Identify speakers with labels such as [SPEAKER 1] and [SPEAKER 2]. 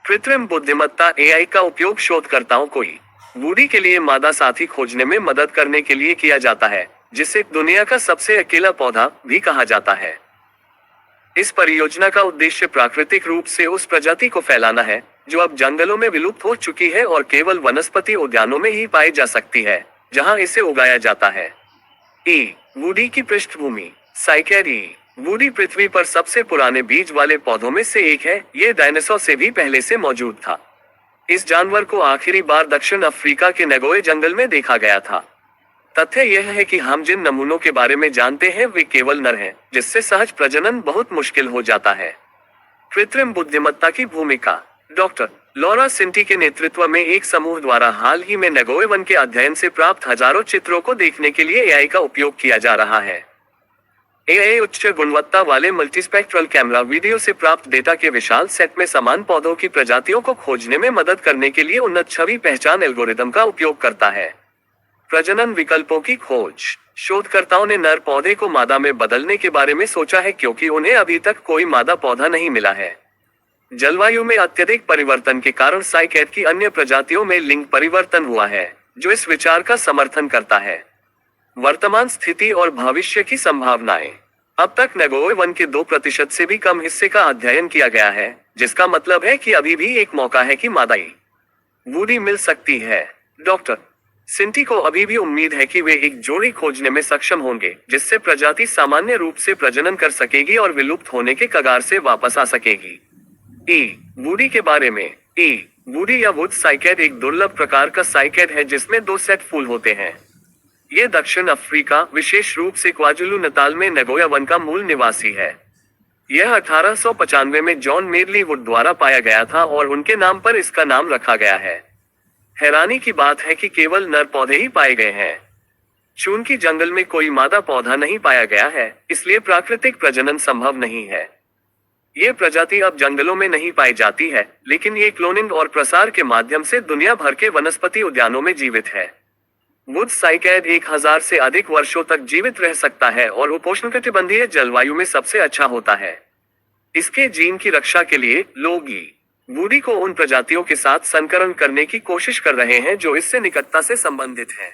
[SPEAKER 1] कृत्रिम बुद्धिमत्ता एआई का उपयोग शोधकर्ताओं को वूडी के लिए मादा साथी खोजने में मदद करने के लिए किया जाता है, जिसे दुनिया का सबसे अकेला पौधा भी कहा जाता है। इस परियोजना का उद्देश्य प्राकृतिक रूप से उस प्रजाति को फैलाना है जो अब जंगलों में विलुप्त हो चुकी है और केवल वनस्पति उद्यानों में ही पाई जा सकती है, जहां इसे उगाया जाता है। वुडी की पृष्ठभूमि। साइकैड वुडी पृथ्वी पर सबसे पुराने बीज वाले पौधों में से एक है। यह डायनासोर से भी पहले से मौजूद था। इस जानवर को आखिरी बार दक्षिण अफ्रीका के नगोए जंगल में देखा गया था। तथ्य यह है कि हम जिन नमूनों के बारे में जानते हैं वे केवल नर हैं, जिससे सहज प्रजनन बहुत मुश्किल हो जाता है। कृत्रिम बुद्धिमत्ता की भूमिका। डॉक्टर लॉरा सिंटी के नेतृत्व में एक समूह द्वारा हाल ही में नगोए वन के अध्ययन से प्राप्त हजारों चित्रों को देखने के लिए एआई का उपयोग किया जा रहा है। एआई उच्च गुणवत्ता वाले मल्टीस्पेक्ट्रल कैमरा वीडियो से प्राप्त डेटा के विशाल सेट में समान पौधों की प्रजातियों को खोजने में मदद करने के लिए उन्नत छवि पहचान एल्गोरिदम का उपयोग करता है। प्रजनन विकल्पों की खोज। शोधकर्ताओं ने नर पौधे को मादा में बदलने के बारे में सोचा है क्योंकि उन्हें अभी तक कोई मादा पौधा नहीं मिला है। जलवायु में अत्यधिक परिवर्तन के कारण साइकैड की अन्य प्रजातियों में लिंग परिवर्तन हुआ है, जो इस विचार का समर्थन करता है। वर्तमान स्थिति और भविष्य की संभावनाएं। अब तक नगोए वन के 2% से भी कम हिस्से का अध्ययन किया गया है, जिसका मतलब है कि अभी भी एक मौका है कि मादाई वुडी मिल सकती है। डॉक्टर सिंटी को अभी भी उम्मीद है कि वे एक जोड़ी खोजने में सक्षम होंगे, जिससे प्रजाति सामान्य रूप से प्रजनन कर सकेगी और विलुप्त होने के कगार से वापस आ सकेगी। वुडी के बारे में। वुडी या वुड साइकैड एक दुर्लभ प्रकार का साइकैड है जिसमें 2 सेट फूल होते हैं। ये दक्षिण अफ्रीका, विशेष रूप से क्वाजुलू नताल में नगोया वन का मूल निवासी है। यह 1895 में जॉन मेरली वुड द्वारा पाया गया था और उनके नाम पर इसका नाम रखा गया है। हैरानी की बात है कि केवल नर पौधे ही पाए गए हैं। चूंकि जंगल में कोई मादा पौधा नहीं पाया गया है, इसलिए प्राकृतिक प्रजनन संभव नहीं है। ये प्रजाति अब जंगलों में नहीं पाई जाती है, लेकिन ये क्लोनिंग और प्रसार के माध्यम से दुनिया भर के वनस्पति उद्यानों में जीवित है। वुड साइकैड 1000 से अधिक वर्षों तक जीवित रह सकता है और उपोष्णकटिबंधीय जलवायु में सबसे अच्छा होता है। इसके जीन की रक्षा के लिए लोग वुडी को उन प्रजातियों के साथ संकरण करने की कोशिश कर रहे हैं जो इससे निकटता से संबंधित हैं।